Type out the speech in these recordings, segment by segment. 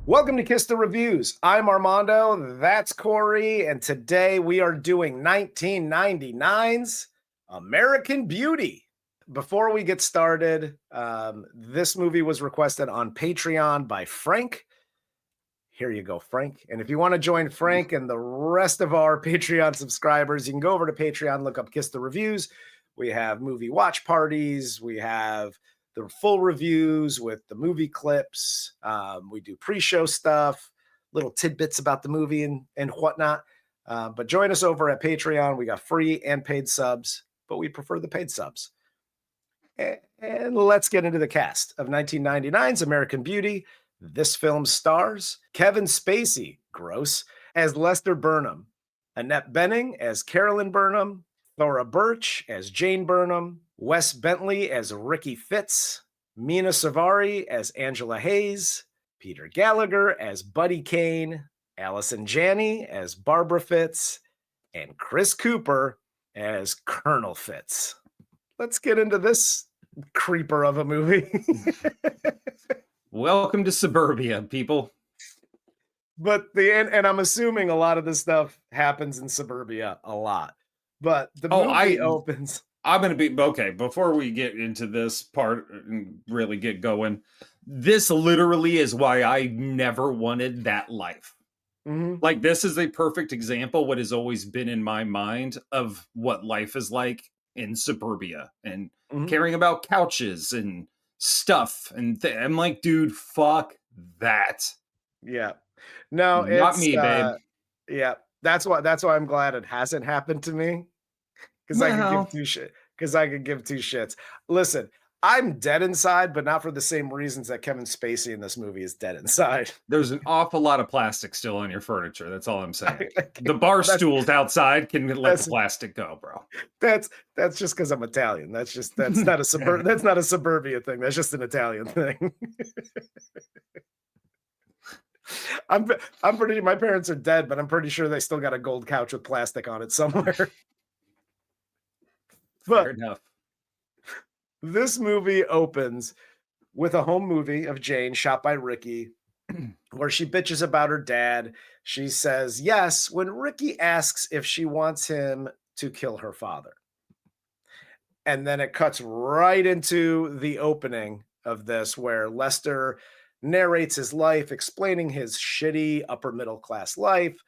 Welcome to Kiss the Reviews. I'm Armando, that's Corey, and today we are doing 1999's American Beauty. Before we get started, this movie was requested on Patreon by Frank. Here you go, Frank. And if you want to join Frank and the rest of our Patreon subscribers, you can go over to Patreon, look up Kiss the Reviews. We have movie watch parties. We have the full reviews with the movie clips. We do pre-show stuff, little tidbits about the movie and whatnot. But join us over at Patreon. We got free and paid subs, but we prefer the paid subs. And let's get into the cast of 1999's American Beauty. This film stars Kevin Spacey, gross, as Lester Burnham, Annette Bening as Carolyn Burnham, Thora Birch as Jane Burnham, Wes Bentley as Ricky Fitz, Mena Suvari as Angela Hayes, Peter Gallagher as Buddy Kane, Allison Janney as Barbara Fitz, and Chris Cooper as Colonel Fitz. Let's get into this creeper of a movie. Welcome to Suburbia, people. But and I'm assuming a lot of this stuff happens in Suburbia a lot. But the movie opens. I'm going to be okay. Before we get into this part and really get going, this literally is why I never wanted that life. Mm-hmm. Like, this is a perfect example, what has always been in my mind of what life is like in Suburbia and caring about couches and stuff. And I'm like, dude, fuck that. Yeah. No, not me, babe. Yeah. That's why I'm glad it hasn't happened to me. Because I could give two shits. Listen, I'm dead inside, but not for the same reasons that Kevin Spacey in this movie is dead inside. There's an awful lot of plastic still on your furniture. That's all I'm saying. The bar stools outside can let the plastic go, bro. That's just because I'm Italian. That's not a Suburbia thing. That's just an Italian thing. I'm pretty. My parents are dead, but I'm pretty sure they still got a gold couch with plastic on it somewhere. Fair enough. This movie opens with a home movie of Jane shot by Ricky, where she bitches about her dad. She says yes when Ricky asks if she wants him to kill her father. And then it cuts right into the opening of this, where Lester narrates his life, explaining his shitty upper middle class life,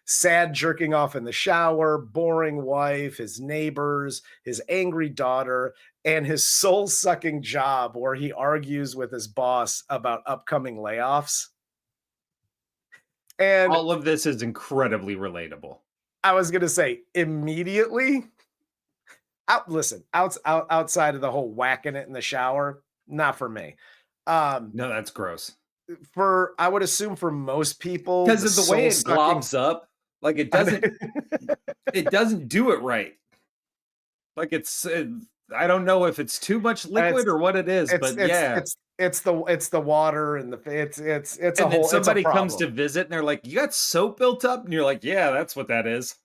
sad jerking off in the shower, boring wife, his neighbors, his angry daughter, and his soul-sucking job where he argues with his boss about upcoming layoffs. And all of this is incredibly relatable. I was going to say, immediately, outside of the whole whacking it in the shower, not for me. No, that's gross. I would assume for most people, because of the way it globs up, like it doesn't do it right. Like I don't know if it's too much liquid or what it is, but it's the water and it's and a whole. Somebody comes to visit and they're like, "You got soap built up," and you're like, "Yeah, that's what that is."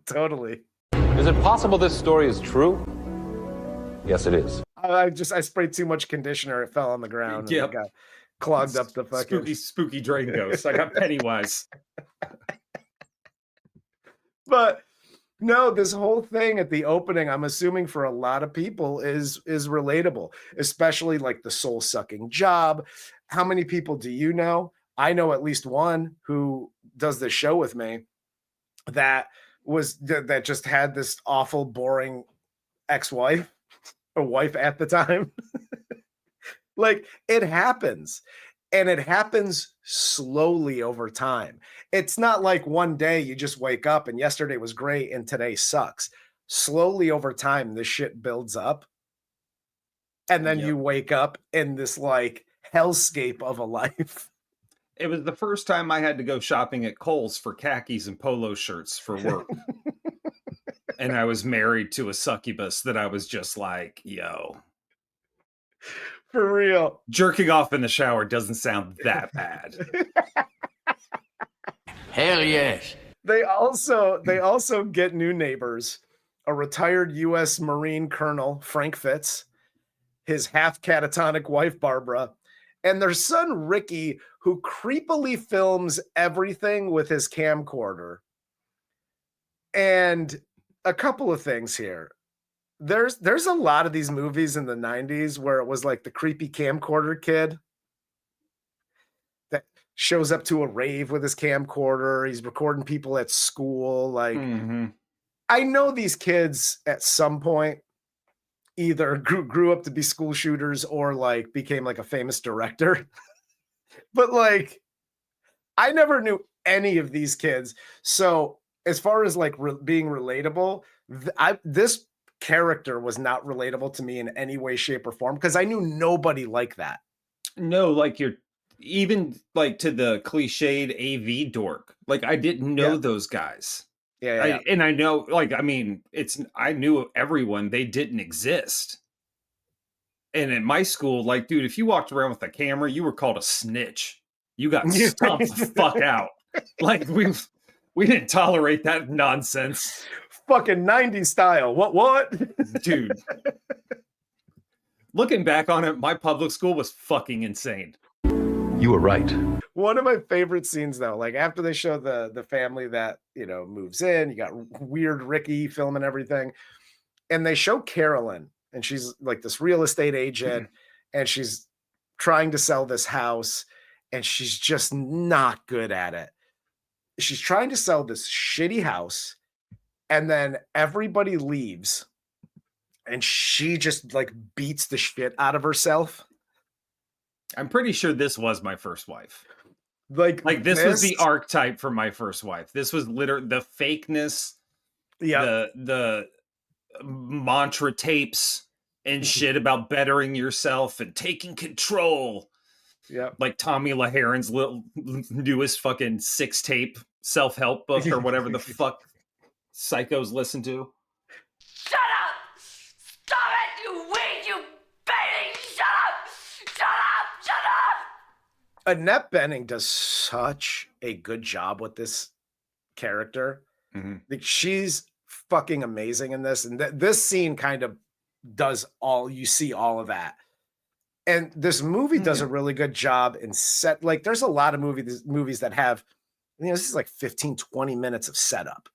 Totally. Is it possible this story is true? Yes, it is. I sprayed too much conditioner. It fell on the ground. Yeah, got clogged up the fucking spooky drain ghost. I got Pennywise. But no, this whole thing at the opening, I'm assuming for a lot of people is relatable, especially like the soul sucking job. How many people do you know? I know at least one who does this show with me that just had this awful, boring ex-wife. A wife at the time. Like, it happens, and it happens slowly over time. It's not like one day you just wake up and yesterday was great and today sucks. Slowly over time, this shit builds up, and then you wake up in this like hellscape of a life. It was the first time I had to go shopping at Kohl's for khakis and polo shirts for work. And I was married to a succubus that I was just like, yo. For real. Jerking off in the shower doesn't sound that bad. Hell yes. They also get new neighbors. A retired U.S. Marine Colonel, Frank Fitz, his half catatonic wife, Barbara, and their son Ricky, who creepily films everything with his camcorder. And a couple of things here. There's a lot of these movies in the 90s where it was like the creepy camcorder kid that shows up to a rave with his camcorder. He's recording people at school. Like, I know these kids at some point either grew up to be school shooters or like became like a famous director. But like, I never knew any of these kids. So as far as like being relatable, this character was not relatable to me in any way, shape, or form because I knew nobody like that. No, like you're even like to the cliched AV dork. Like I didn't know those guys. Yeah. And I know, like, I mean, I knew everyone. They didn't exist. And in my school, like, dude, if you walked around with a camera, you were called a snitch. You got stomped the fuck out. Like we didn't tolerate that nonsense. Fucking 90s style. What? Dude. Looking back on it, my public school was fucking insane. You were right. One of my favorite scenes, though, like after they show the family that, you know, moves in, you got weird Ricky filming everything, and they show Carolyn, and she's like this real estate agent, and she's trying to sell this house, and she's just not good at it. She's trying to sell this shitty house, and then everybody leaves, and she just like beats the shit out of herself. I'm pretty sure this was my first wife. Like this was the archetype for my first wife. This was literally the fakeness, the mantra tapes and shit about bettering yourself and taking control. Yeah, like Tommy LaHaren's newest fucking 6-tape self-help book or whatever the fuck psychos listen to. Shut up! Stop it, you weed, you baby! Shut up! Shut up! Shut up! Annette Bening does such a good job with this character. Like she's fucking amazing in this, and this scene kind of does you see all of that. And this movie does a really good job in set. Like there's a lot of movies that have, you know, this is like 15, 20 minutes of setup.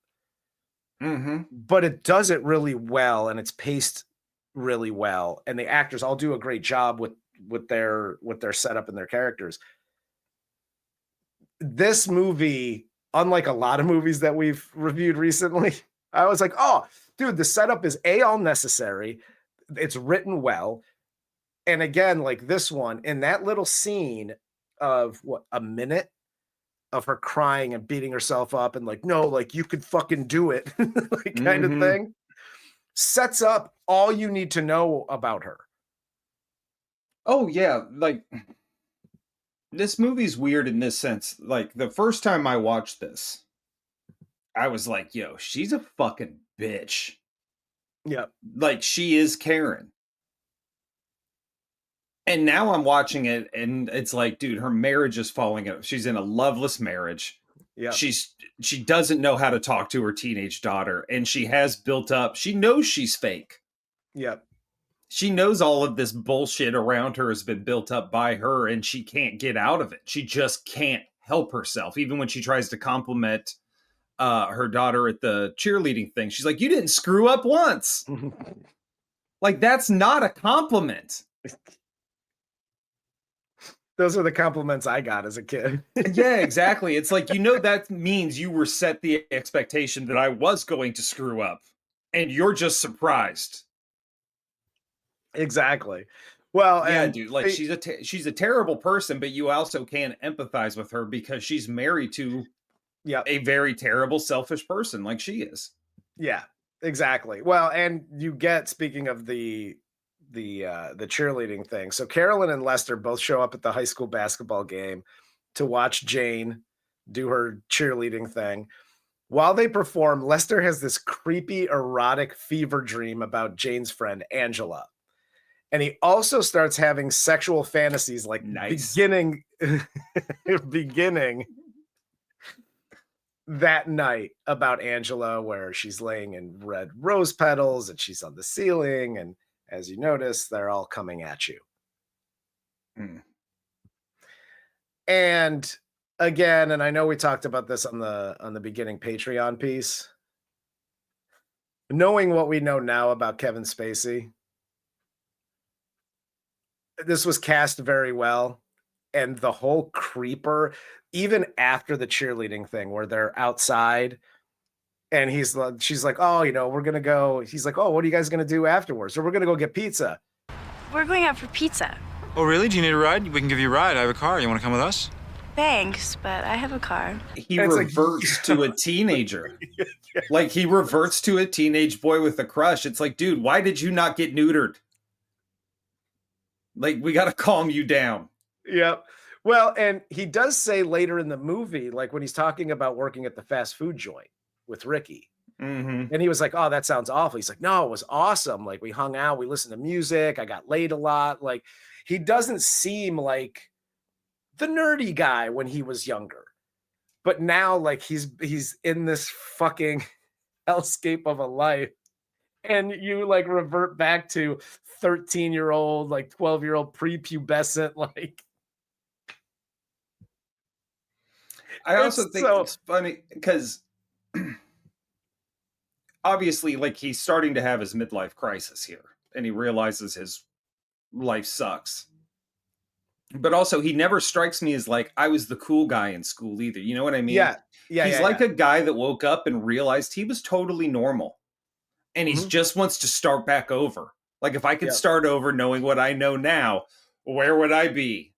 But it does it really well, and it's paced really well, and the actors all do a great job with their setup and their characters. This movie, unlike a lot of movies that we've reviewed recently, I was like, oh, dude, the setup is all necessary. It's written well. And again, like this one, in that little scene of a minute of her crying and beating herself up and like, no, like you could fucking do it, like kind of thing, sets up all you need to know about her. Oh yeah, like this movie's weird in this sense. Like the first time I watched this, I was like, yo, she's a fucking bitch. Yeah. Like she is Karen. And now I'm watching it and it's like, dude, her marriage is falling out. She's in a loveless marriage. Yeah. She doesn't know how to talk to her teenage daughter, and she has built up, she knows she's fake. Yeah. She knows all of this bullshit around her has been built up by her, and she can't get out of it. She just can't help herself. Even when she tries to compliment her daughter at the cheerleading thing, she's like, you didn't screw up once. Like, that's not a compliment. Those are the compliments I got as a kid. Yeah, exactly. It's like, you know, that means you were set the expectation that I was going to screw up, and you're just surprised. Exactly. Well, yeah, and dude, like she's a terrible person, but you also can empathize with her because she's married to a very terrible, selfish person like she is. Yeah, exactly. Well, and you get, speaking of the cheerleading thing. So Carolyn and Lester both show up at the high school basketball game to watch Jane do her cheerleading thing. While they perform, Lester has this creepy, erotic fever dream about Jane's friend, Angela. And he also starts having sexual fantasies, like beginning that night about Angela, where she's laying in red rose petals and she's on the ceiling. And as you notice, they're all coming at you. And again, and I know we talked about this on the beginning Patreon piece. Knowing what we know now about Kevin Spacey, this was cast very well. And the whole creeper, even after the cheerleading thing where they're outside and she's like, oh, we're going to go. He's like, oh, what are you guys going to do afterwards? Or we're going to go get pizza. We're going out for pizza. Oh, really? Do you need a ride? We can give you a ride. I have a car. You want to come with us? Thanks, but I have a car. He reverts to a teenager. Yes. Like, he reverts to a teenage boy with a crush. It's like, dude, why did you not get neutered? Like, we got to calm you down. Yep. Well, and he does say later in the movie, like when he's talking about working at the fast food joint with Ricky. Mm-hmm. And he was like, oh, that sounds awful. He's like, no, it was awesome. Like, we hung out, we listened to music. I got laid a lot. Like, he doesn't seem like the nerdy guy when he was younger. But now, like, he's in this fucking hellscape of a life. And you like revert back to 13-year-old, like 12-year-old prepubescent, like. I also think it's funny because obviously, like, he's starting to have his midlife crisis here, and he realizes his life sucks. But also, he never strikes me as like, I was the cool guy in school either. You know what I mean? Yeah. He's like a guy that woke up and realized he was totally normal. And he just wants to start back over. Like, if I could start over knowing what I know now, where would I be?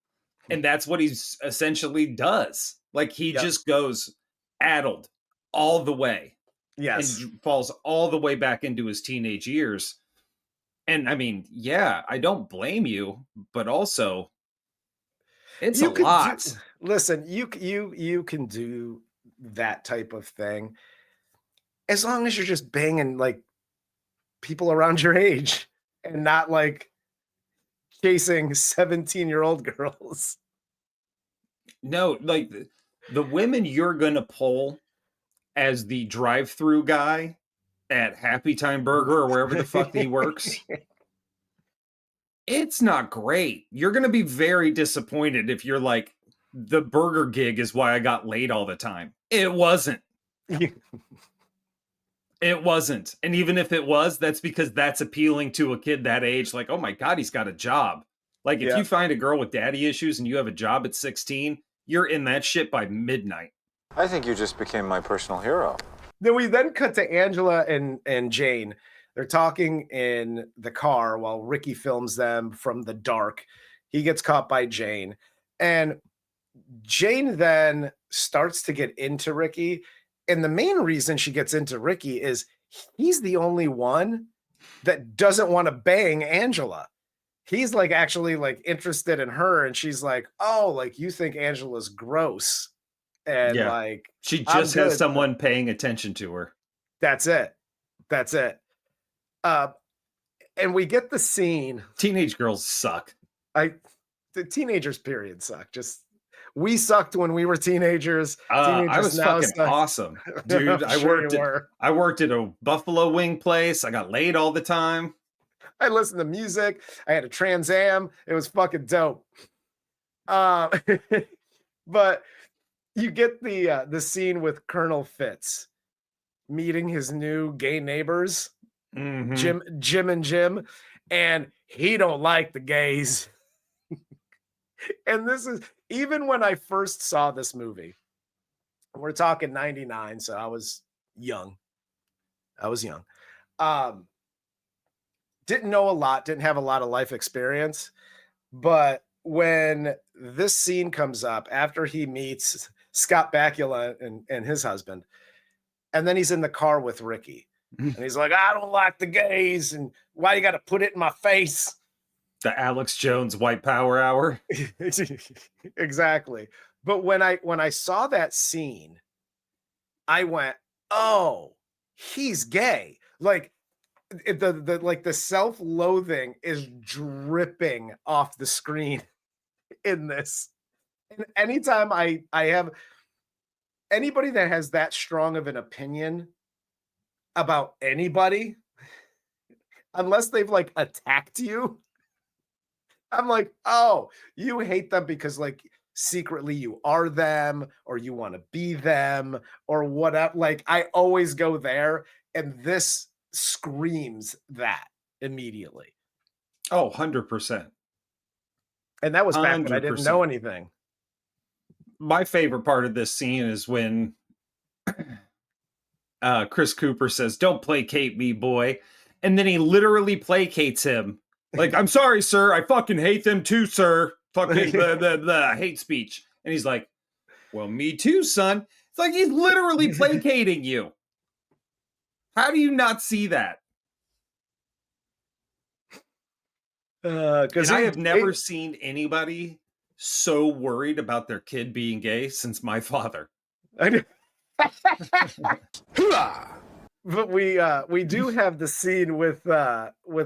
And that's what he's essentially does. Like, he just goes addled all the way. Yes. And falls all the way back into his teenage years. And I mean, yeah, I don't blame you, but also it's a lot. Listen, you can do that type of thing as long as you're just banging like people around your age and not like chasing 17-year-old girls. No, like the women you're gonna pull as the drive-through guy at Happy Time Burger or wherever the fuck he works, it's not great. You're gonna be very disappointed if you're like, the burger gig is why I got laid all the time. It wasn't. It wasn't. And even if it was, that's because that's appealing to a kid that age. Like, oh my God, he's got a job. Like, if you find a girl with daddy issues and you have a job at 16, you're in that shit by midnight. I think you just became my personal hero. Then we cut to Angela and Jane. They're talking in the car while Ricky films them from the dark. He gets caught by Jane. And Jane then starts to get into Ricky. And the main reason she gets into Ricky is he's the only one that doesn't want to bang Angela. He's like actually like interested in her. And she's like, oh, like you think Angela's gross. And like, she just has someone paying attention to her. That's it. And we get the scene. Teenage girls suck. The teenagers period suck. Just, we sucked when we were teenagers. I was fucking awesome, dude. I worked at a Buffalo Wing place. I got laid all the time. I listened to music. I had a Trans Am. It was fucking dope. But you get the scene with Colonel Fitz meeting his new gay neighbors, Jim and Jim, and he don't like the gays. And this is, even when I first saw this movie, we're talking 99, so I was young. Didn't know a lot, didn't have a lot of life experience, but when this scene comes up after he meets Scott Bakula and his husband, and then he's in the car with Ricky, and he's like, I don't like the gays, and why you got to put it in my face? The Alex Jones white power hour. Exactly. But when I saw that scene, I went, oh, he's gay. Like the self-loathing is dripping off the screen in this. And anytime I have anybody that has that strong of an opinion about anybody, unless they've like attacked you, I'm like, oh, you hate them because like secretly you are them or you want to be them or whatever. Like I always go there, and this screams that immediately. Oh, 100%. And that was back when I didn't know 100%. anything. My favorite part of this scene is when Chris Cooper says, "Don't placate me, boy." And then he literally placates him. Like, "I'm sorry, sir. I fucking hate them too, sir. Fucking the hate speech." And he's like, "Well, me too, son." It's like he's literally placating you. How do you not see that? Because I have never seen anybody so worried about their kid being gay since my father. I know. But we do have the scene with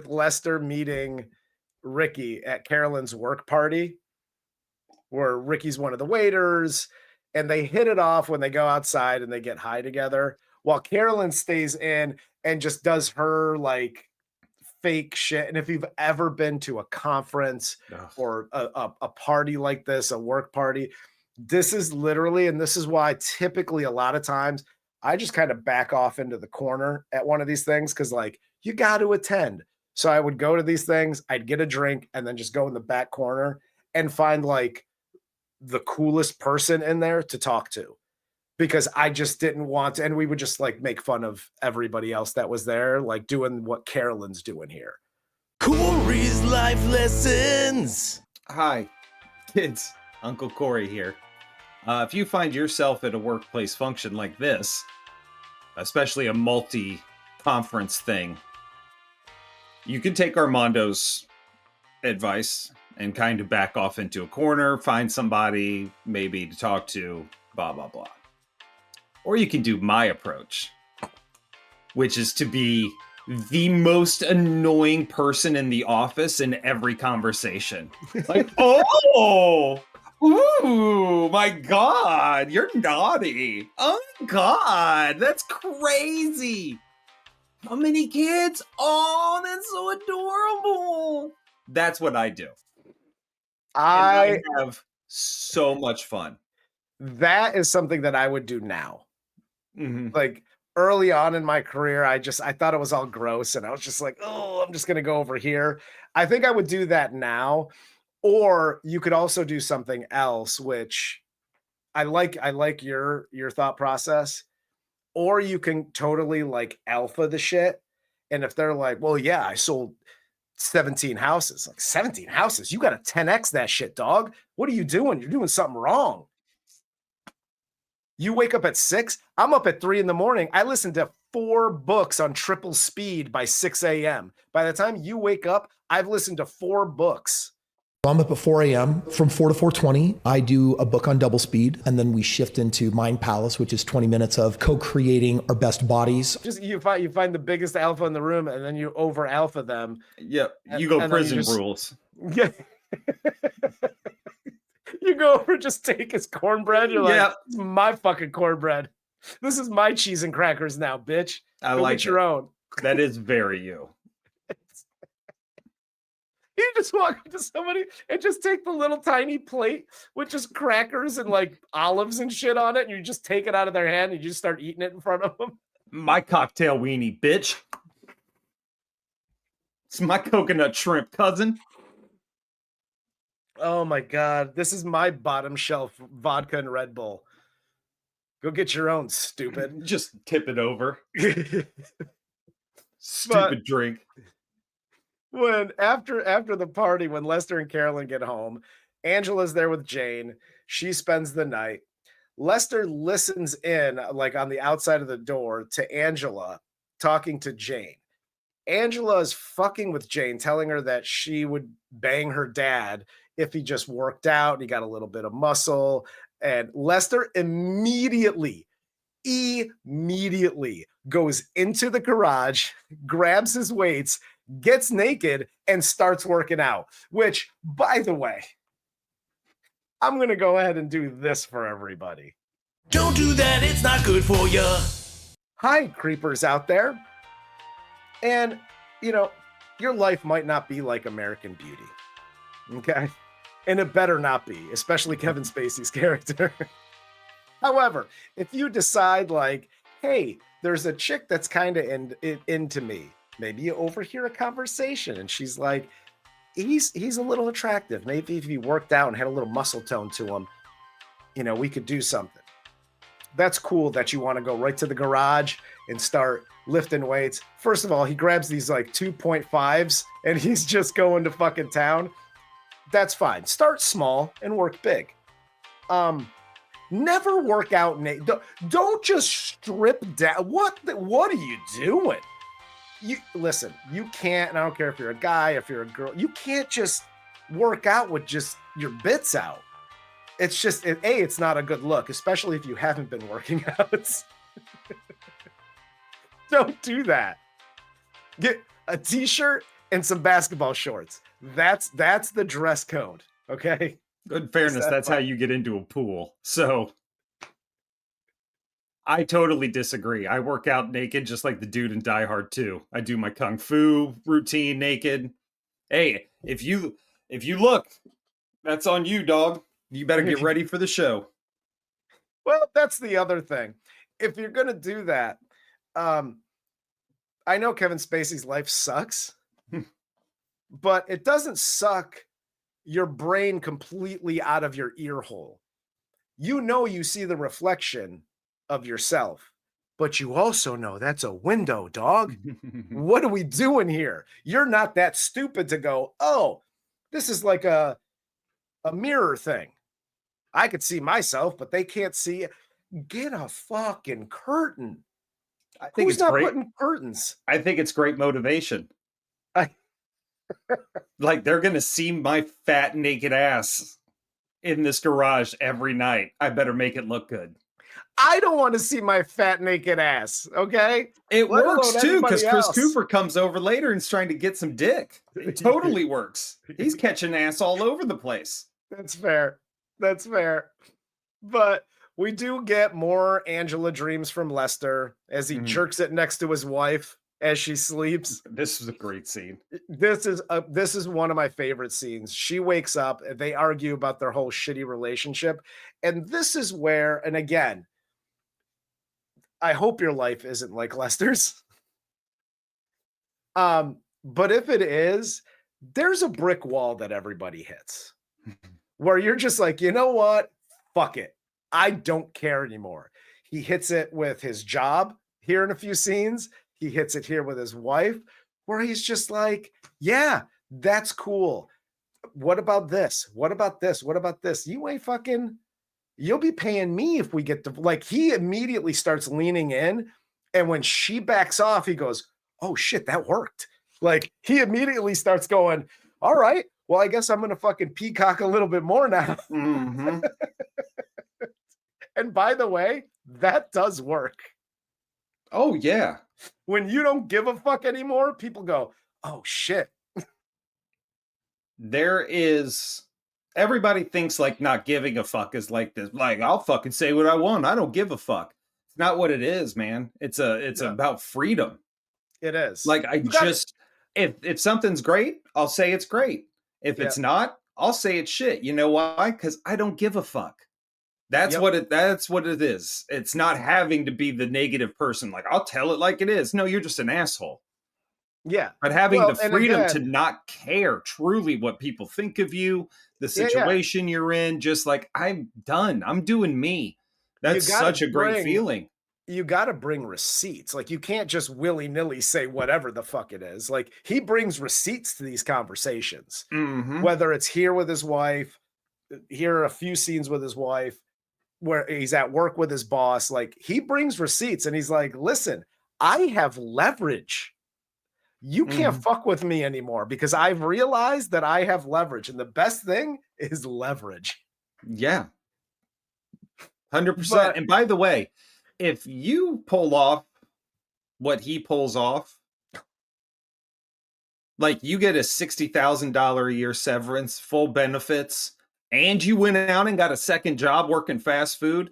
Lester meeting Ricky at Carolyn's work party, where Ricky's one of the waiters, and they hit it off when they go outside and they get high together, while Carolyn stays in and just does her like fake shit. And if you've ever been to a conference or a party like this, a work party, this is literally, and this is why typically a lot of times I just kind of back off into the corner at one of these things, because like you got to attend. So I would go to these things, I'd get a drink, and then just go in the back corner and find like the coolest person in there to talk to, because I just didn't want to, and we would just like make fun of everybody else that was there, like doing what Carolyn's doing here. Corey's life lessons. Hi, kids. Uncle Corey here. If you find yourself at a workplace function like this, especially a multi-conference thing, you can take Armando's advice and kind of back off into a corner, find somebody maybe to talk to, blah, blah, blah. Or you can do my approach, which is to be the most annoying person in the office in every conversation. Like, oh, ooh, my God, you're naughty. Oh, my God, that's crazy. How many kids? Oh, that's so adorable. That's what I do. I have so much fun. That is something that I would do now. Mm-hmm. Like early on in my career, I thought it was all gross, and I was just like, oh, I'm just gonna go over here. I think I would do that now. Or you could also do something else, which I like your thought process. Or you can totally like alpha the shit. And if they're like, well, yeah, I sold 17 houses. Like 17 houses? You got to 10x that shit, dog. What are you doing? You're doing something wrong. You wake up at 6. I'm up at 3 a.m. I listen to 4 books on triple speed by 6 a.m. By the time you wake up, I've listened to 4 books. I'm up at 4 a.m. From 4 to 4:20, I do a book on double speed, and then we shift into Mind Palace, which is 20 minutes of co-creating our best bodies. Just you find the biggest alpha in the room, and then you over alpha them. Yep, you go prison rules. Yeah. You go over, just take his cornbread. You're like, it's my fucking cornbread. This is my cheese and crackers now, bitch. I go like get your own. That is very you. You just walk up to somebody and just take the little tiny plate with just crackers and like olives and shit on it, and you just take it out of their hand and you just start eating it in front of them. My cocktail weenie, bitch. It's my coconut shrimp, cousin. Oh my God. This is my bottom shelf vodka and Red Bull. Go get your own, stupid. Just tip it over. Stupid drink. When after the party, when Lester and Carolyn get home, Angela's there with Jane. She spends the night. Lester listens in, like on the outside of the door, to Angela talking to Jane. Angela is fucking with Jane, telling her that she would bang her dad if he just worked out and he got a little bit of muscle. And Lester immediately goes into the garage, grabs his weights, gets naked, and starts working out. Which, by the way, I'm going to go ahead and do this for everybody. Don't do that. It's not good for you. Hi, creepers out there. And, you know, your life might not be like American Beauty. Okay? And it better not be, especially Kevin Spacey's character. However, if you decide like, hey, there's a chick that's kind of into me, maybe you overhear a conversation and she's like, he's a little attractive. Maybe if he worked out and had a little muscle tone to him, you know, we could do something. That's cool that you want to go right to the garage and start lifting weights. First of all, he grabs these like 2.5s and he's just going to fucking town. That's fine. Start small and work big. Never work out. Don't just strip down. What are you doing? You listen, you can't, and I don't care if you're a guy, if you're a girl, you can't just work out with just your bits out. It's just, it's not a good look, especially if you haven't been working out. Don't do that. Get a t-shirt and some basketball shorts. That's the dress code. Okay. Good fairness, that's how you get into a pool. So I totally disagree. I work out naked just like the dude in Die Hard 2. I do my kung fu routine naked. Hey, if you look, that's on you, dog. You better get ready for the show. Well, that's the other thing. If you're going to do that, I know Kevin Spacey's life sucks, but it doesn't suck your brain completely out of your ear hole. You know, you see the reflection of yourself, but you also know that's a window, dog. What are we doing here? You're not that stupid to go, oh, this is like a mirror thing. I could see myself, but they can't see it. Get a fucking curtain. I think Who's it's not great. putting curtains? I think it's great motivation. Like they're gonna see my fat naked ass in this garage every night. I better make it look good. I don't want to see my fat naked ass. Okay, it Let works alone too because anybody Chris else. Cooper comes over later and is trying to get some dick. It totally works. He's catching ass all over the place. That's fair. That's fair. But we do get more Angela dreams from Lester as he jerks it next to his wife as she sleeps. This is a great scene. This is one of my favorite scenes. She wakes up, they argue about their whole shitty relationship, and this is where, and again, I hope your life isn't like Lester's. But if it is, there's a brick wall that everybody hits where you're just like, you know what? Fuck it. I don't care anymore. He hits it with his job here in a few scenes. He hits it here with his wife, where he's just like, yeah, that's cool. What about this? What about this? What about this? You ain't fucking, you'll be paying me if we get to, like, he immediately starts leaning in. And when she backs off, he goes, oh shit, that worked. Like, he immediately starts going, all right, well, I guess I'm going to fucking peacock a little bit more now. Mm-hmm. And by the way, that does work. Oh, yeah. When you don't give a fuck anymore, people go, oh shit. There is, everybody thinks like not giving a fuck is like this. Like, I'll fucking say what I want. I don't give a fuck. It's not what it is, man. It's about freedom. It is. Like, if something's great, I'll say it's great. If it's not, I'll say it's shit. You know why? Because I don't give a fuck. That's what it is. It's not having to be the negative person. Like, I'll tell it like it is. No, you're just an asshole. Yeah. But having the freedom to not care truly what people think of you, the situation you're in, just like, I'm done. I'm doing me. That's such a great feeling. You got to bring receipts. Like, you can't just willy-nilly say whatever the fuck it is. Like, he brings receipts to these conversations, whether it's here with his wife, here are a few scenes with his wife, where he's at work with his boss. Like, he brings receipts and he's like, listen, I have leverage. You can't fuck with me anymore because I've realized that I have leverage. And the best thing is leverage. Yeah. 100%. And by the way, if you pull off what he pulls off, like you get a $60,000 a year severance, full benefits, and you went out and got a second job working fast food,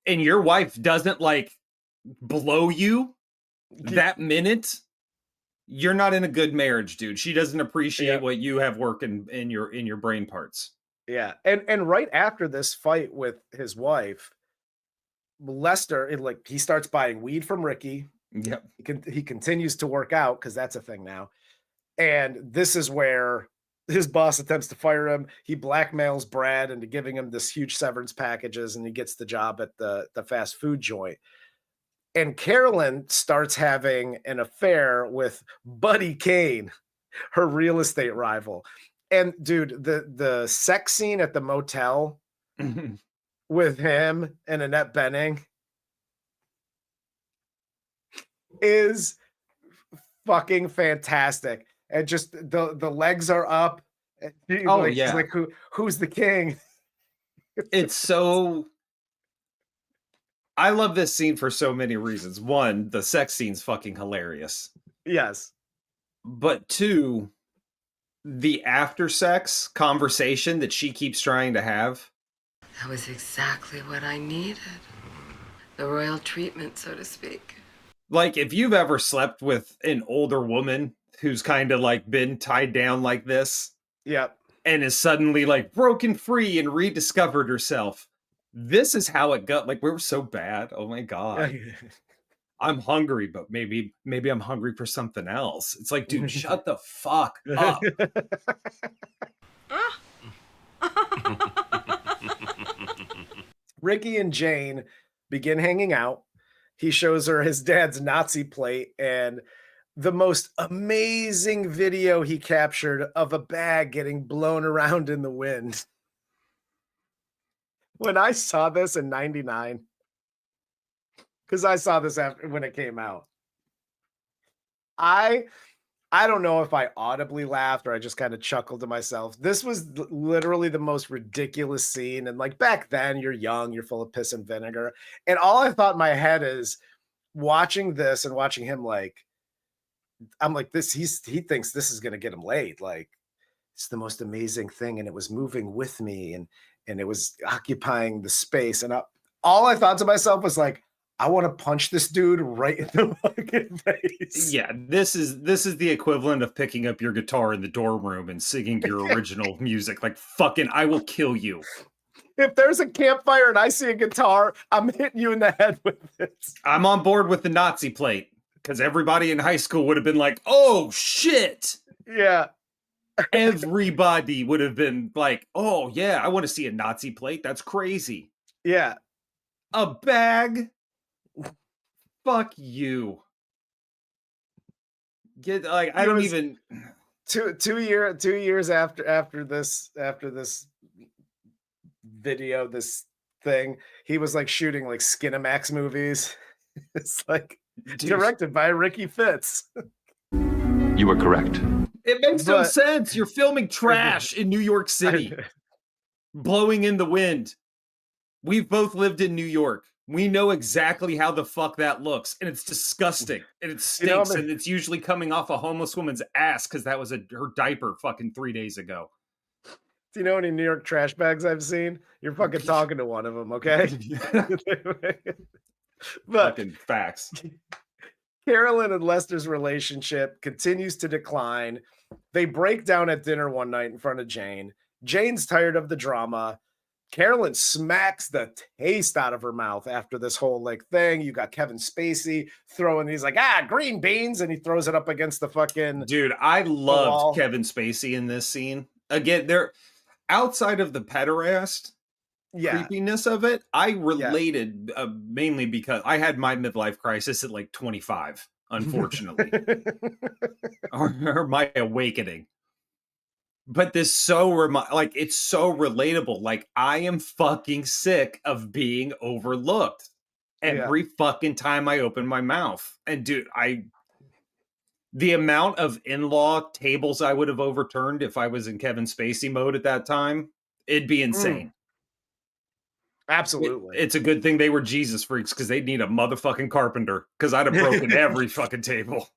and your wife doesn't like blow you that minute, you're not in a good marriage, dude. She doesn't appreciate what you have working in your brain parts. Yeah. And right after this fight with his wife, Lester, he starts buying weed from Ricky. Yep. He continues to work out because that's a thing now. And this is where his boss attempts to fire him. He blackmails Brad into giving him this huge severance packages, and he gets the job at the fast food joint. And Carolyn starts having an affair with Buddy Kane, her real estate rival. And dude, the sex scene at the motel with him and Annette Bening is fucking fantastic. And just the legs are up. Oh, he's like, who's the king? It's so... I love this scene for so many reasons. One, the sex scene's fucking hilarious. Yes. But two, the after sex conversation that she keeps trying to have. That was exactly what I needed. The royal treatment, so to speak. Like, if you've ever slept with an older woman who's kind of like been tied down like this. Yep. And is suddenly like broken free and rediscovered herself. This is how it got. Like, we were so bad. Oh my God. I'm hungry, but maybe I'm hungry for something else. It's like, dude, shut the fuck up. Ricky and Jane begin hanging out. He shows her his dad's Nazi plate and the most amazing video he captured of a bag getting blown around in the wind. When I saw this in 99, because I saw this after when it came out, I don't know if I audibly laughed or I just kind of chuckled to myself. This was literally the most ridiculous scene. And like back then, you're young, you're full of piss and vinegar. And all I thought in my head is watching this and watching him I'm like this, he thinks this is going to get him laid. Like, it's the most amazing thing. And it was moving with me and it was occupying the space. And all I thought to myself was like, I want to punch this dude right in the fucking face. Yeah, this is the equivalent of picking up your guitar in the dorm room and singing your original music. Like, fucking, I will kill you. If there's a campfire and I see a guitar, I'm hitting you in the head with it. I'm on board with the Nazi plate because everybody in high school would have been like, oh, shit. Yeah. Everybody would have been like, oh, yeah, I want to see a Nazi plate. That's crazy. Yeah. A bag? Fuck you. Get like I don't even 2 years after this video, this thing, he was like shooting like Skinamax movies. It's like directed by Ricky Fitz. You were correct. It makes no sense. You're filming trash in New York City. Blowing in the wind. We've both lived in New York. We know exactly how the fuck that looks, and it's disgusting, and it stinks, and it's usually coming off a homeless woman's ass because that was her diaper fucking 3 days ago. Do you know any New York trash bags I've seen? You're fucking talking to one of them, okay? But fucking facts. Carolyn and Lester's relationship continues to decline. They break down at dinner one night in front of Jane. Jane's tired of the drama. Carolyn smacks the taste out of her mouth after this whole like thing. You got Kevin Spacey throwing, he's like, green beans, and he throws it up against the fucking dude. I loved Kevin Spacey in this scene. Again, they're outside of the pederast creepiness of it. I related mainly because I had my midlife crisis at like 25, unfortunately, or my awakening. But this it's so relatable. Like, I am fucking sick of being overlooked every fucking time I open my mouth. And dude, the amount of in-law tables I would have overturned if I was in Kevin Spacey mode at that time, it'd be insane. Absolutely. It's a good thing they were Jesus freaks because they'd need a motherfucking carpenter because I'd have broken every fucking table.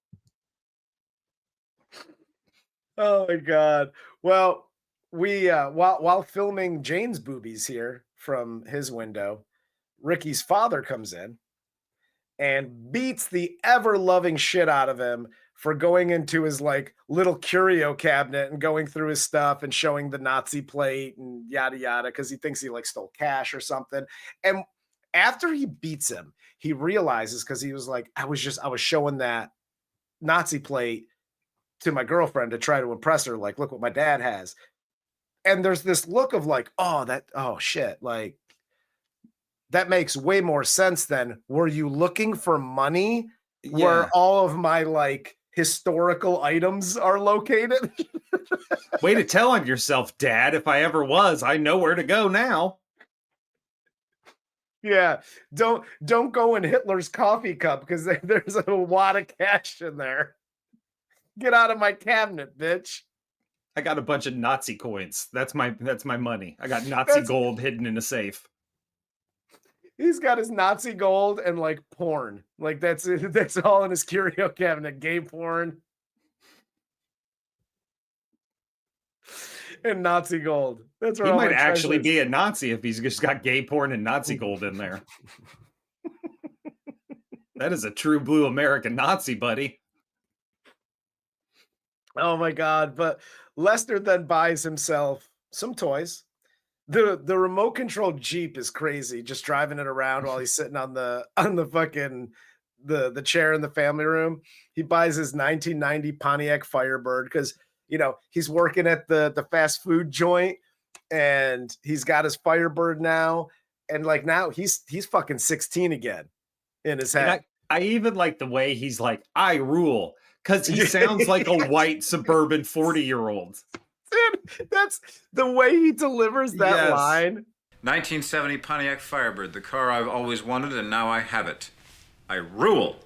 Oh my God. Well, we while filming Jane's boobies here from his window, Ricky's father comes in and beats the ever-loving shit out of him for going into his like little curio cabinet and going through his stuff and showing the Nazi plate and yada yada because he thinks he like stole cash or something. And after he beats him, he realizes, because he was like, I was showing that Nazi plate to my girlfriend to try to impress her, like, look what my dad has. And there's this look of like, oh shit, like that makes way more sense than, were you looking for money where all of my like historical items are located? Way to tell on yourself, Dad. If I ever was, I know where to go now. Yeah, don't go in Hitler's coffee cup because there's a wad of cash in there. Get out of my cabinet, bitch. I got a bunch of Nazi coins. That's my money. I got Nazi gold hidden in a safe. He's got his Nazi gold and like porn. Like that's it. That's all in his curio cabinet. Gay porn and Nazi gold. That's where he might actually be a Nazi if he's just got gay porn and Nazi gold in there. That is a true blue American Nazi, buddy. Oh my God. But Lester then buys himself some toys. The remote control Jeep is crazy, just driving it around while he's sitting on the fucking the chair in the family room. He buys his 1990 Pontiac Firebird because, you know, he's working at the fast food joint and he's got his Firebird now. And like now he's fucking 16 again in his head. I even like the way he's like, I rule, because he sounds like a white suburban 40-year-old. Dude, that's the way he delivers that line. 1970 Pontiac Firebird, the car I've always wanted, and now I have it. I rule.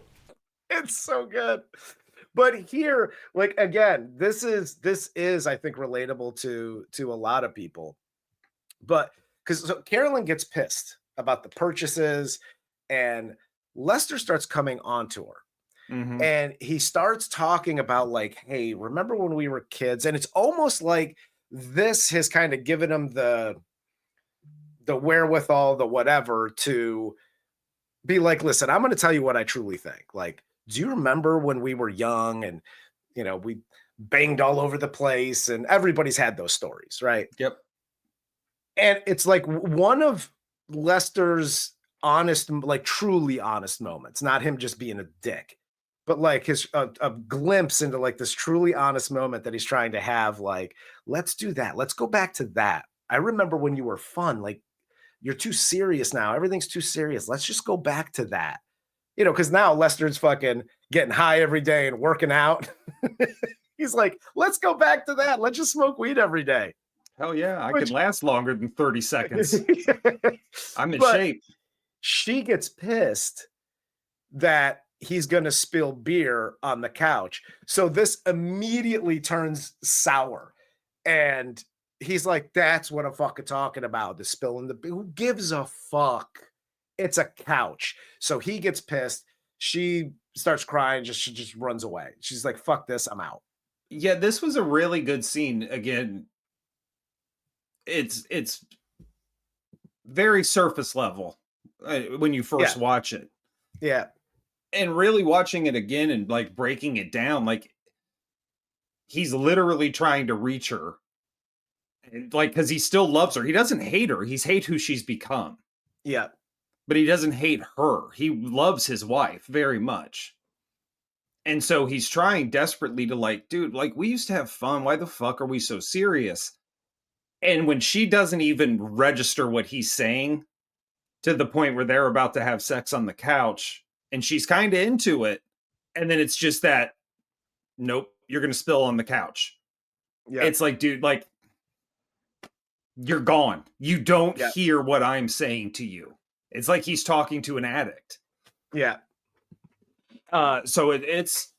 It's so good. But here, like, again, this is I think relatable to a lot of people. But because Carolyn gets pissed about the purchases and Lester starts coming on to her. Mm-hmm. And he starts talking about like, hey, remember when we were kids? And it's almost like this has kind of given him the wherewithal, the whatever, to be like, listen, I'm going to tell you what I truly think. Like, do you remember when we were young and, you know, we banged all over the place and everybody's had those stories, right? Yep. And it's like one of Lester's honest, like truly honest moments, not him just being a dick. But like his a glimpse into like this truly honest moment that he's trying to have, like, let's do that. Let's go back to that. I remember when you were fun. Like, you're too serious now. Everything's too serious. Let's just go back to that. You know, because now Lester's fucking getting high every day and working out. He's like, let's go back to that. Let's just smoke weed every day. Hell yeah. I could last longer than 30 seconds. I'm in shape. She gets pissed that he's going to spill beer on the couch. So this immediately turns sour. And he's like, that's what I'm fucking talking about. The spilling the beer. Who gives a fuck? It's a couch. So he gets pissed. She starts crying. She just runs away. She's like, fuck this. I'm out. Yeah, this was a really good scene. Again, it's very surface level when you first watch it. Yeah. And really watching it again and like breaking it down, like he's literally trying to reach her, and, like, because he still loves her. He doesn't hate her. He's hate who she's become. Yeah. But he doesn't hate her. He loves his wife very much. And so he's trying desperately to like, dude, like we used to have fun. Why the fuck are we so serious? And when she doesn't even register what he's saying to the point where they're about to have sex on the couch, and she's kind of into it. And then it's just that, nope, you're going to spill on the couch. Yeah. It's like, dude, like, you're gone. You don't hear what I'm saying to you. It's like he's talking to an addict. Yeah. So it's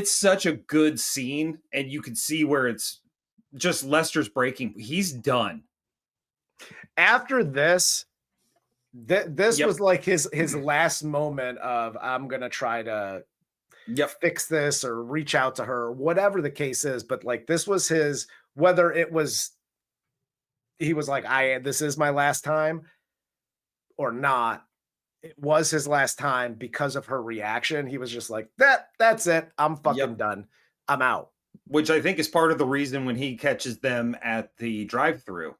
such a good scene. And you can see where it's just Lester's breaking. He's done. After this, this was like his last moment of, I'm going to try to fix this or reach out to her, whatever the case is. But like, this was his, whether it was, he was like, this is my last time or not. it was his last time because of her reaction. He was just like, that's it. I'm fucking done. I'm out. Which I think is part of the reason when he catches them at the drive-thru.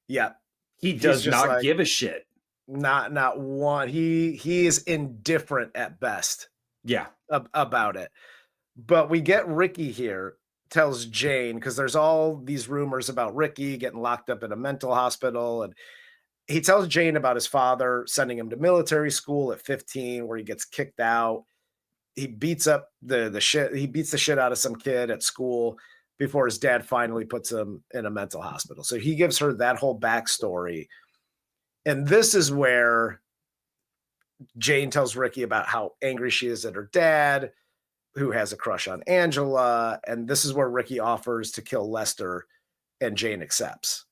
Yeah. He does not like, give a shit. Not one. He is indifferent at best. Yeah. About it. But we get Ricky here, tells Jane, because there's all these rumors about Ricky getting locked up in a mental hospital, and he tells Jane about his father sending him to military school at 15, where he gets kicked out. He beats up the shit. He beats the shit out of some kid at school before his dad finally puts him in a mental hospital. So he gives her that whole backstory. And this is where Jane tells Ricky about how angry she is at her dad, who has a crush on Angela. And this is where Ricky offers to kill Lester, and Jane accepts.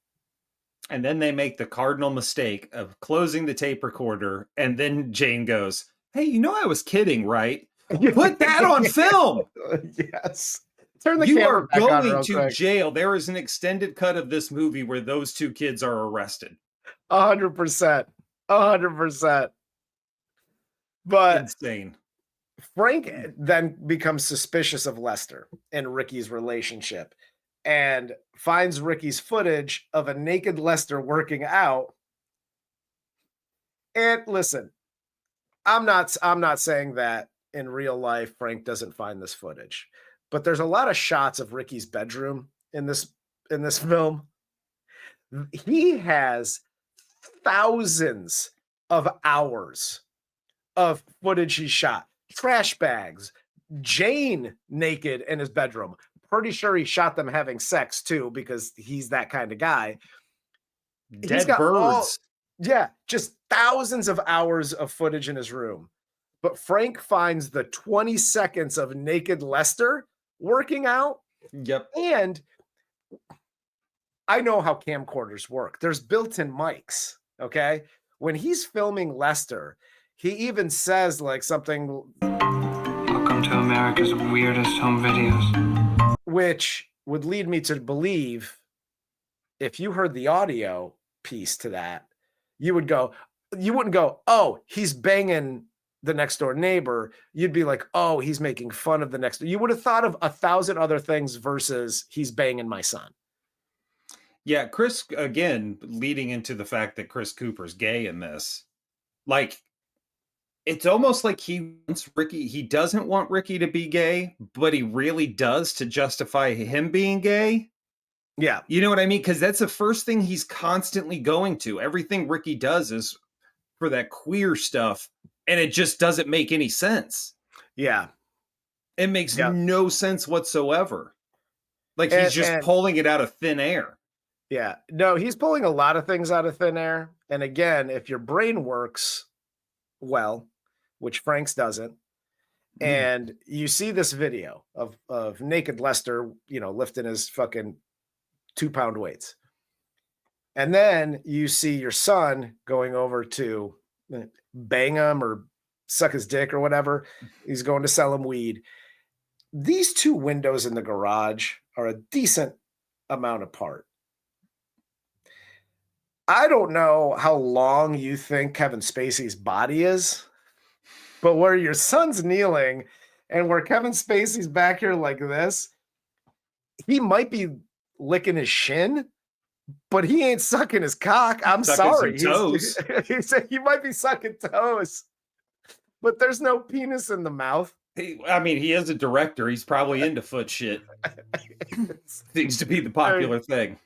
And then they make the cardinal mistake of closing the tape recorder. And then Jane goes, hey, you know, I was kidding, right? Put that on film. Yes. Turn the you camera are back on going real to quick. jail. There is an extended cut of this movie where those two kids are arrested. 100%. 100%. But insane. Frank then becomes suspicious of Lester and Ricky's relationship and finds Ricky's footage of a naked Lester working out. And listen, I'm not saying that in real life Frank doesn't find this footage, but there's a lot of shots of Ricky's bedroom in this film. He has thousands of hours of footage he shot. Trash bags, Jane naked in his bedroom. Pretty sure he shot them having sex too, because he's that kind of guy. Dead birds. Just thousands of hours of footage in his room. But Frank finds the 20 seconds of naked Lester working out. Yep. And I know how camcorders work. There's built-in mics, okay? When he's filming Lester, he even says like something. Welcome to America's weirdest home videos. Which would lead me to believe if you heard the audio piece to that, you wouldn't go, oh, he's banging the next door neighbor. You'd be like, oh, he's making fun of the next. You would have thought of 1,000 other things versus he's banging my son. Yeah, Chris, again, leading into the fact that Chris Cooper's gay in this. Like, it's almost like he doesn't want Ricky to be gay, but he really does to justify him being gay. Yeah. You know what I mean? Because that's the first thing he's constantly going to. Everything Ricky does is for that queer stuff, and it just doesn't make any sense. Yeah. It makes no sense whatsoever. Like, he's just pulling it out of thin air. Yeah. No, he's pulling a lot of things out of thin air. And again, if your brain works well, which Frank's doesn't, and you see this video of naked Lester, lifting his fucking 2-pound weights. And then you see your son going over to bang him or suck his dick or whatever. He's going to sell him weed. These two windows in the garage are a decent amount apart. I don't know how long you think Kevin Spacey's body is, but where your son's kneeling and where Kevin Spacey's back here like this, he might be licking his shin, but he ain't sucking his cock. I'm sorry. Toes. He might be sucking toes, but there's no penis in the mouth. He is a director. He's probably into foot shit. Seems to be the popular thing.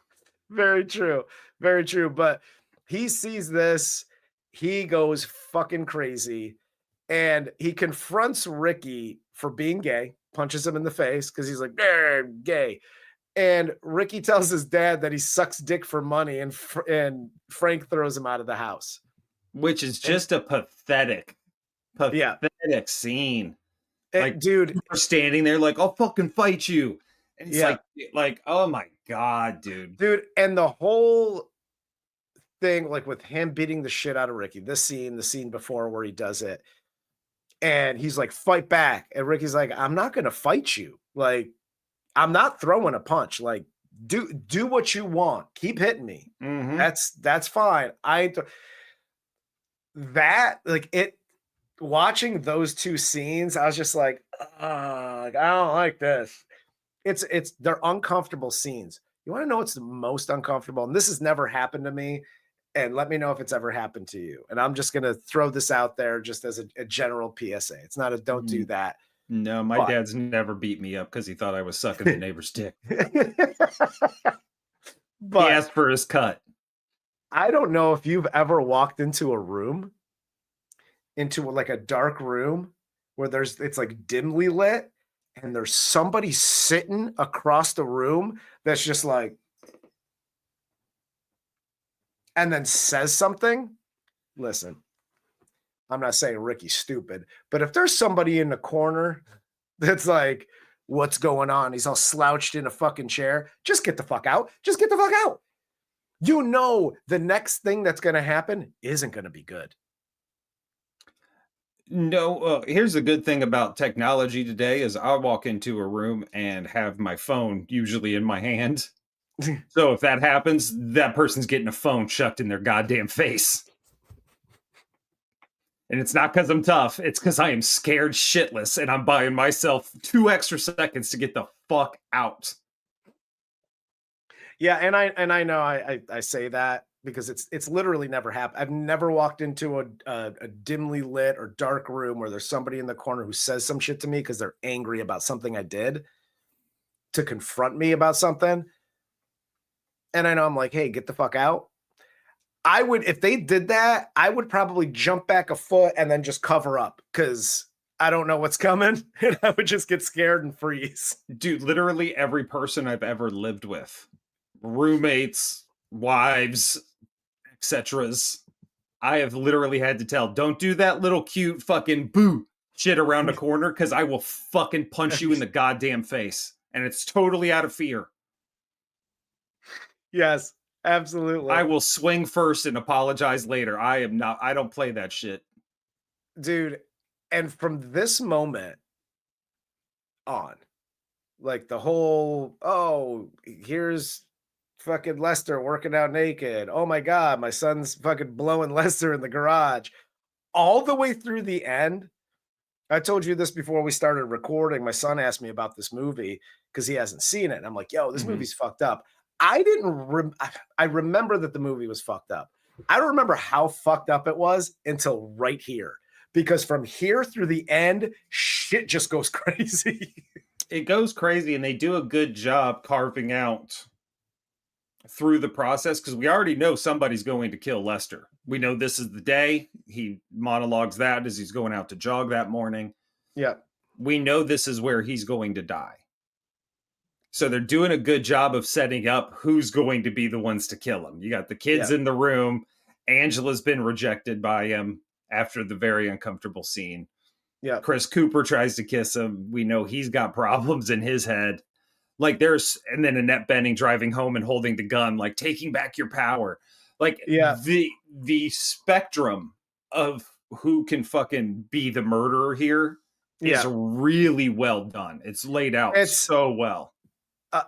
Very true. Very true. But he sees this. He goes fucking crazy. And he confronts Ricky for being gay, punches him in the face because he's like, gay. And Ricky tells his dad that he sucks dick for money, and Frank throws him out of the house. Which is just a pathetic scene. Like, dude, we're standing there like, I'll fucking fight you. And it's like, oh my God, dude. Dude, and the whole thing, like with him beating the shit out of Ricky, the scene before where he does it, and he's like, fight back. And Ricky's like, I'm not going to fight you. Like, I'm not throwing a punch. Like, do what you want. Keep hitting me. Mm-hmm. That's fine. that, like, it watching those two scenes, I was just like, I don't like this. They're uncomfortable scenes. You want to know what's the most uncomfortable? And this has never happened to me. And let me know if it's ever happened to you. And I'm just gonna throw this out there just as a general PSA. It's not a don't do that. No, my dad's never beat me up because he thought I was sucking the neighbor's dick. But he asked for his cut. I don't know if you've ever walked into a room, into like a dark room where it's like dimly lit and there's somebody sitting across the room that's just like, and then says something. Listen, I'm not saying Ricky's stupid, but if there's somebody in the corner that's like, what's going on? He's all slouched in a fucking chair. Just get the fuck out. Just get the fuck out. You know, the next thing that's going to happen isn't going to be good. No, here's a good thing about technology today is I walk into a room and have my phone usually in my hand. So if that happens, that person's getting a phone shoved in their goddamn face. And it's not because I'm tough. It's because I am scared shitless and I'm buying myself 2 extra seconds to get the fuck out. Yeah, and I know I say that because it's literally never happened. I've never walked into a dimly lit or dark room where there's somebody in the corner who says some shit to me because they're angry about something I did, to confront me about something. And I know I'm like, hey, get the fuck out. I would, if they did that, I would probably jump back a foot and then just cover up because I don't know what's coming. And I would just get scared and freeze. Dude, literally every person I've ever lived with, roommates, wives, etc's, I have literally had to tell, don't do that little cute fucking boo shit around a corner because I will fucking punch you in the goddamn face. And it's totally out of fear. Yes, absolutely. I will swing first and apologize later. I don't play that shit. Dude, and from this moment on, like the whole, oh, here's fucking Lester working out naked. Oh my God, my son's fucking blowing Lester in the garage. All the way through the end. I told you this before we started recording. My son asked me about this movie because he hasn't seen it. And I'm like, yo, this movie's fucked up. I remember that the movie was fucked up. I don't remember how fucked up it was until right here. Because from here through the end, shit just goes crazy. It goes crazy, and they do a good job carving out through the process because we already know somebody's going to kill Lester. We know this is the day. He monologues that as he's going out to jog that morning. Yeah. We know this is where he's going to die. So they're doing a good job of setting up who's going to be the ones to kill him. You got the kids in the room. Angela's been rejected by him after the very uncomfortable scene. Yeah. Chris Cooper tries to kiss him. We know he's got problems in his head. Like and then Annette Bening driving home and holding the gun, like taking back your power. Like the spectrum of who can fucking be the murderer here is really well done. It's laid out so well.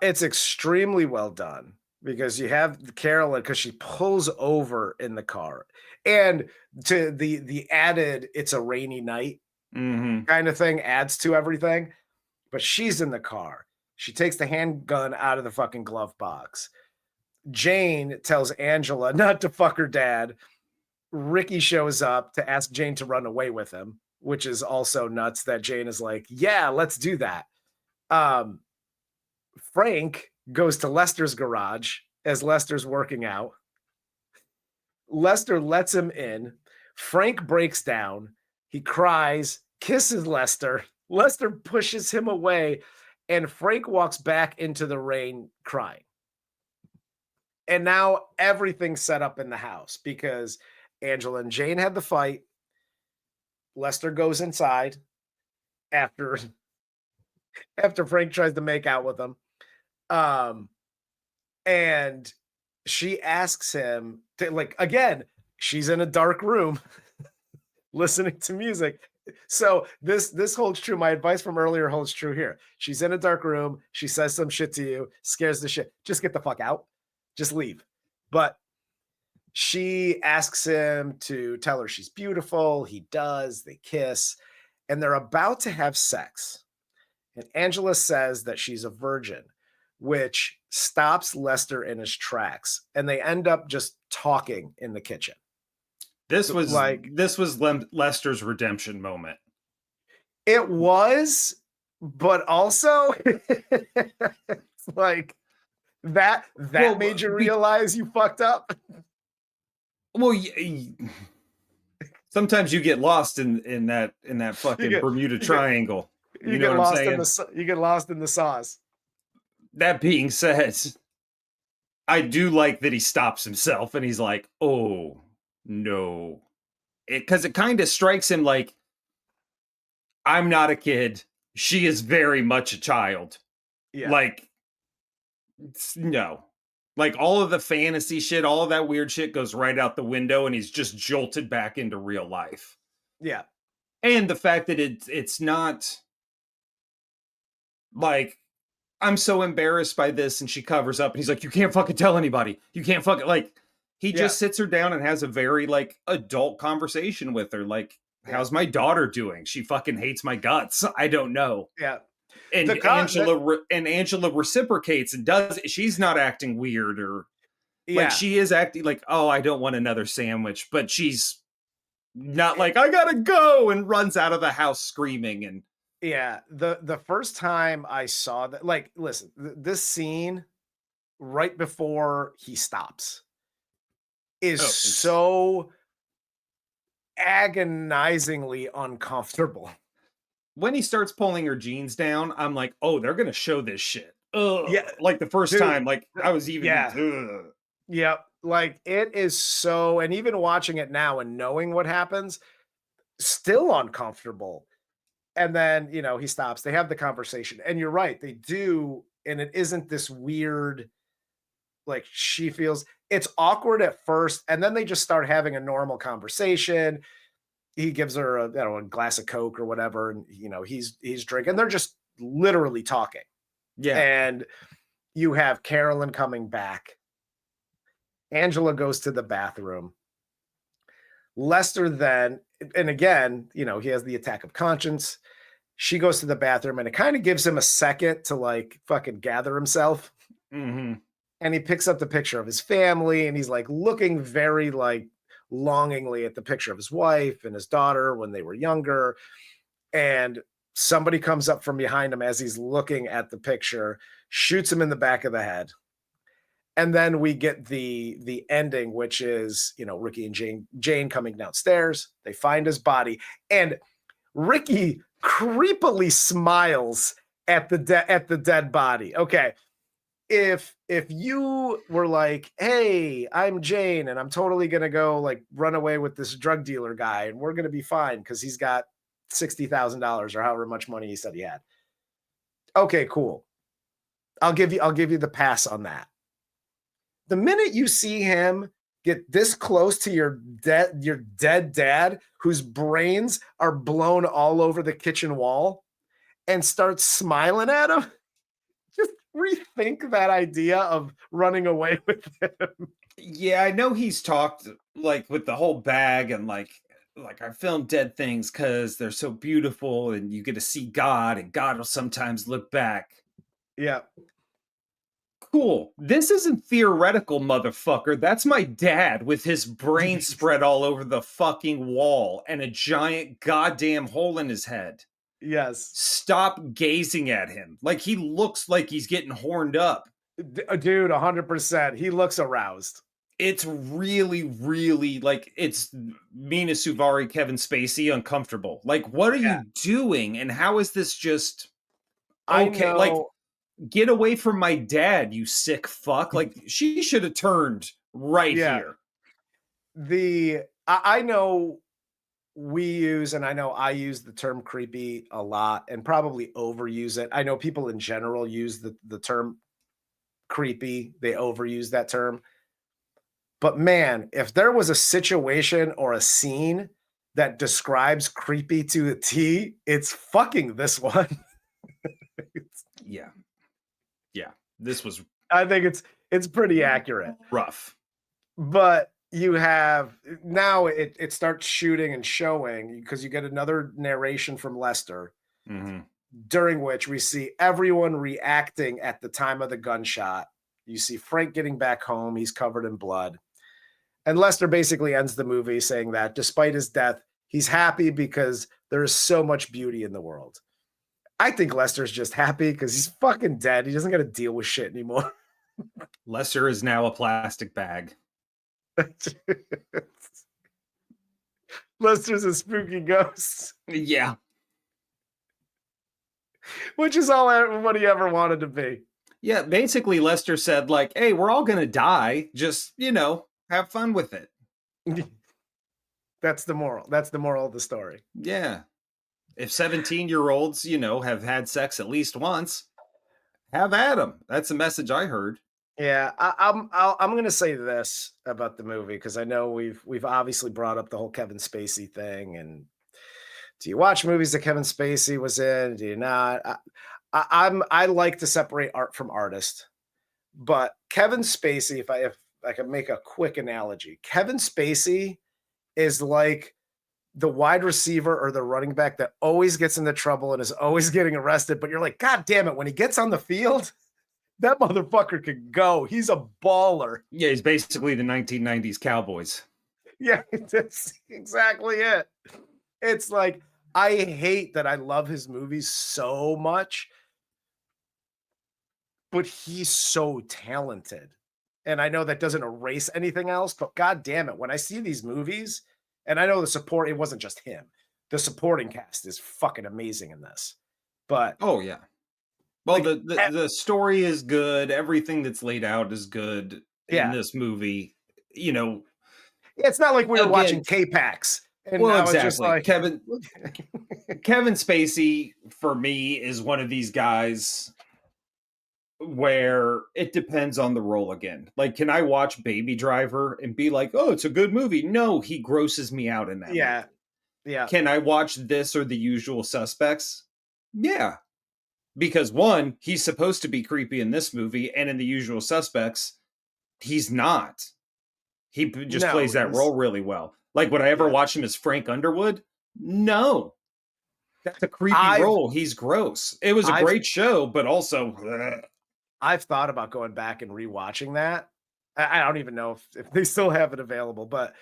It's extremely well done because you have Carolyn because she pulls over in the car, and to the added it's a rainy night kind of thing adds to everything. But she's in the car. She takes the handgun out of the fucking glove box. Jane tells Angela not to fuck her dad. Ricky shows up to ask Jane to run away with him, which is also nuts that Jane is like, yeah, let's do that. Frank goes to Lester's garage as Lester's working out. Lester lets him in. Frank breaks down. He cries, kisses Lester. Lester pushes him away, and Frank walks back into the rain crying. And now everything's set up in the house because Angela and Jane had the fight. Lester goes inside after Frank tries to make out with him. And she asks him to, like, again, she's in a dark room listening to music. So this holds true. My advice from earlier holds true here. She's in a dark room. She says some shit to you, scares the shit. Just get the fuck out. Just leave. But She asks him to tell her she's beautiful. He does. They kiss, and they're about to have sex. And Angela says that she's a virgin, which stops Lester in his tracks. And they end up just talking in the kitchen. This was Lester's redemption moment. It was, but also it's like that made you realize you fucked up. Well, sometimes you get lost in that fucking Bermuda Triangle. You know what I'm saying? You get lost in the sauce. That being said, I do like that he stops himself and he's like, "Oh no," because it kind of strikes him like, I'm not a kid. She is very much a child. Yeah. Like, no. Like, all of the fantasy shit, all of that weird shit goes right out the window, and he's just jolted back into real life. Yeah. And the fact that it's not like, I'm so embarrassed by this, and she covers up, and he's like, you can't fucking tell anybody. You can't fucking, like, he just sits her down and has a very, like, adult conversation with her. Like, how's my daughter doing? She fucking hates my guts. I don't know. Yeah. And Angela reciprocates and does. She's not acting weird or like she is acting like, oh, I don't want another sandwich, but she's not like, I gotta go, and runs out of the house screaming. And the first time I saw that, like, listen, this scene right before he stops is so agonizingly uncomfortable. When he starts pulling her jeans down, I'm like, oh, they're gonna show this shit. Ugh. Yeah, like the first time, like I was even. Ugh. Yep, like it is so, and even watching it now and knowing what happens, still uncomfortable. And then he stops. They have the conversation, and you're right, they do, and it isn't this weird. Like she feels it's awkward at first, and then they just start having a normal conversation. He gives her a glass of Coke or whatever, and he's drinking. They're just literally talking. Yeah. And you have Carolyn coming back. Angela goes to the bathroom. Lester then, and again, he has the attack of conscience. She goes to the bathroom, and it kind of gives him a second to like fucking gather himself. Mm-hmm. And he picks up the picture of his family, and he's like looking very like longingly at the picture of his wife and his daughter when they were younger. And somebody comes up from behind him as he's looking at the picture, shoots him in the back of the head. And then we get the ending, which is, Ricky and Jane coming downstairs. They find his body, and Ricky creepily smiles at the dead body. Okay. If you were like, hey, I'm Jane, and I'm totally going to go like run away with this drug dealer guy, and we're going to be fine because he's got $60,000 or however much money he said he had. Okay, cool. I'll give you the pass on that. The minute you see him get this close to your dead dad, whose brains are blown all over the kitchen wall, and start smiling at him, just rethink that idea of running away with him. Yeah, I know he's talked like with the whole bag and like I film dead things because they're so beautiful and you get to see God, and God will sometimes look back. Yeah. Cool. This isn't theoretical, motherfucker. That's my dad with his brain spread all over the fucking wall and a giant goddamn hole in his head. Yes. Stop gazing at him. Like he looks like he's getting horned up. Dude, 100%. He looks aroused. It's really, really like it's Mena, Suvari, Kevin Spacey uncomfortable. Like, what are you doing? And how is this just okay? Like, get away from my dad, you sick fuck. Like, she should have turned right here. I know we use, and I know I use the term creepy a lot and probably overuse it. I know people in general use the term creepy. They overuse that term. But man, if there was a situation or a scene that describes creepy to a T, it's fucking this one. Yeah. This was, I think it's pretty accurate. Rough. But you have now it starts shooting and showing because you get another narration from Lester, during which we see everyone reacting at the time of the gunshot. You see Frank getting back home. He's covered in blood. And Lester basically ends the movie saying that despite his death, he's happy because there is so much beauty in the world. I think Lester's just happy because he's fucking dead. He doesn't got to deal with shit anymore. Lester is now a plastic bag. Lester's a spooky ghost. Yeah. Which is all everybody ever wanted to be. Yeah, basically Lester said like, hey, we're all going to die. Just, have fun with it. That's the moral. That's the moral of the story. Yeah. If 17-year-olds, have had sex at least once, have at them. That's the message I heard. Yeah, I'm going to say this about the movie because I know we've obviously brought up the whole Kevin Spacey thing. And do you watch movies that Kevin Spacey was in? Do you not? I like to separate art from artist, but Kevin Spacey, if I can make a quick analogy, Kevin Spacey is like the wide receiver or the running back that always gets into trouble and is always getting arrested. But you're like, God damn it, when he gets on the field, that motherfucker could go. He's a baller. Yeah, he's basically the 1990s Cowboys. Yeah, that's exactly it. It's like, I hate that I love his movies so much, but he's so talented. And I know that doesn't erase anything else, but God damn it, when I see these movies, and I know the support, it wasn't just him. The supporting cast is fucking amazing in this. But oh yeah. Well, like, the story is good. Everything that's laid out is good in this movie. It's not like we were watching K-Pax. And well, I was exactly. just like, Kevin Spacey, for me, is one of these guys where it depends on the role again. Like, can I watch Baby Driver and be like, oh, it's a good movie? No, he grosses me out in that movie. Yeah. Can I watch this or The Usual Suspects? Yeah. Because one, he's supposed to be creepy in this movie, and in The Usual Suspects, he's not. He just plays that role really well. Like, would I ever watch him as Frank Underwood? No. That's a creepy role. He's gross. It was a great show, but also... I've thought about going back and rewatching that. I don't even know if they still have it available, but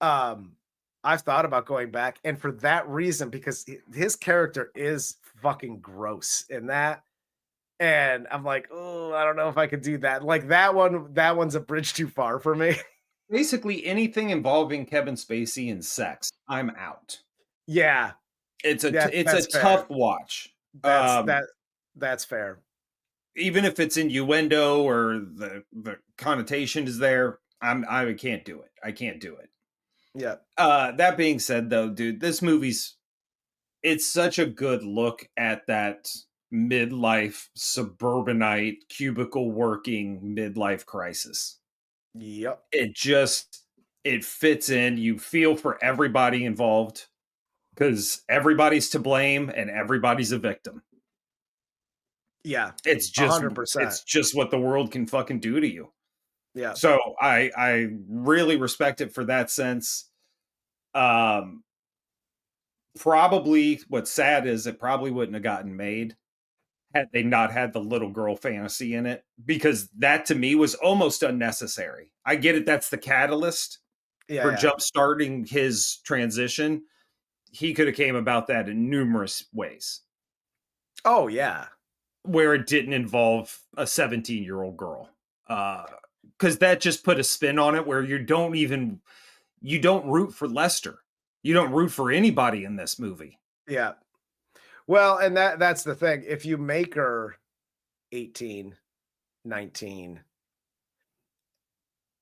I've thought about going back. And for that reason, because his character is fucking gross in that. And I'm like, oh, I don't know if I could do that. Like that one's a bridge too far for me. Basically anything involving Kevin Spacey and sex, I'm out. Yeah. It's a tough watch. That's fair. Even if it's innuendo or the connotation is there, I can't do it. I can't do it. Yeah. That being said, though, dude, this it's such a good look at that midlife suburbanite cubicle working midlife crisis. Yep. It fits in. You feel for everybody involved because everybody's to blame and everybody's a victim. Yeah, it's just 100%. It's just what the world can fucking do to you. Yeah. So I really respect it for that sense. Probably what's sad is it probably wouldn't have gotten made had they not had the little girl fantasy in it, because that to me was almost unnecessary. I get it. That's the catalyst for jumpstarting his transition. He could have came about that in numerous ways. Oh yeah. Where it didn't involve a 17-year-old girl. Because that just put a spin on it where you don't root for Lester. You don't root for anybody in this movie. Yeah. Well, and that's the thing. If you make her 18, 19,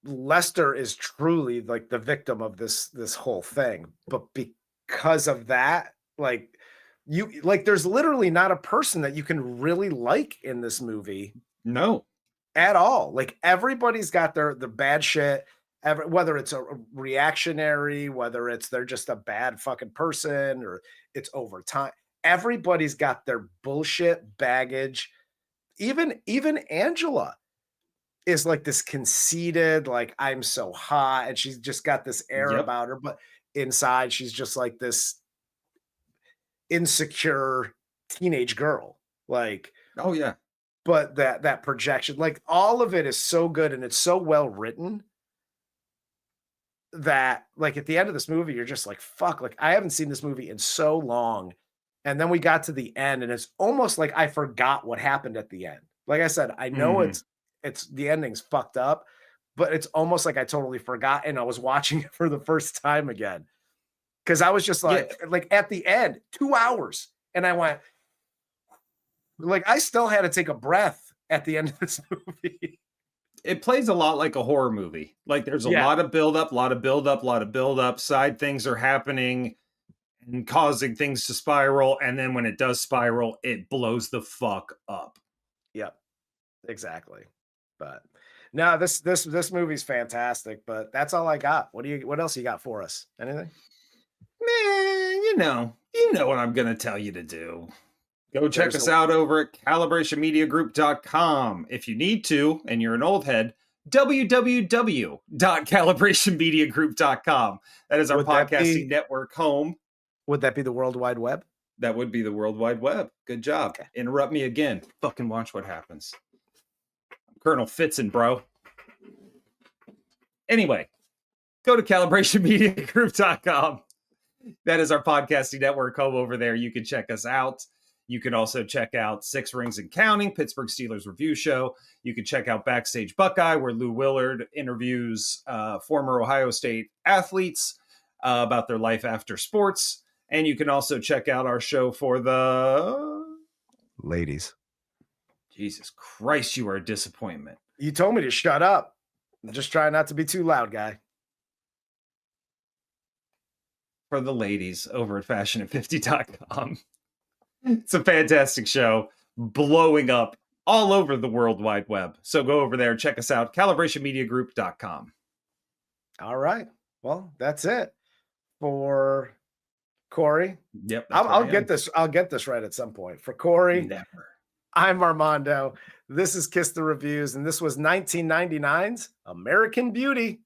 Lester is truly like the victim of this whole thing. But because of that, there's literally not a person that you can really like in this movie. No. At all. Like everybody's got their bad shit. Whether it's a reactionary, whether it's they're just a bad fucking person or it's over time. Everybody's got their bullshit baggage. Even Angela. is like this conceited, like I'm so hot, and she's just got this air Yep. about her, but inside she's just like this insecure teenage girl. Like, Oh yeah. but that projection, like all of it is so good and it's so well written that like at the end of this movie, you're just like, fuck, like I haven't seen this movie in so long. And then we got to the end, and it's almost like I forgot what happened at the end. Like I said, I know it's the ending's fucked up, but it's almost like I totally forgot and I was watching it for the first time again. Cause I was just like at the end, 2 hours. And I went, like, I still had to take a breath at the end of this movie. It plays a lot like a horror movie. Like there's a lot of build up, lot of build up. Side things are happening and causing things to spiral. And then when it does spiral, it blows the fuck up. Yep, exactly. But no, this movie's fantastic. But that's all I got. What else you got for us? Anything? Man, you know what I'm gonna tell you to do. Go check us out over at calibrationmediagroup.com. If you need to, and you're an old head, www.calibrationmediagroup.com. That is our podcasting network home. Would that be the World Wide Web? That would be the World Wide Web. Good job. Okay. Interrupt me again. Fucking watch what happens. I'm Colonel Fitzen, bro. Anyway, go to calibrationmediagroup.com. That is our podcasting network home over there. You can check us out. You can also check out Six Rings and Counting, Pittsburgh Steelers review show. You can check out Backstage Buckeye, where Lou Willard interviews former Ohio State athletes about their life after sports. And you can also check out our show for the ladies. Jesus Christ, you are a disappointment. You told me to shut up. I'm just trying not to be too loud, guy. For the ladies over at fashionat50.com. It's a fantastic show, blowing up all over the World Wide Web. So go over there, check us out, calibrationmediagroup.com. All right. Well, that's it for Corey. Yep. I'll get this. I'll get this right at some point. For Corey, never. I'm Armando. This is Kiss the Reviews, and this was 1999's American Beauty.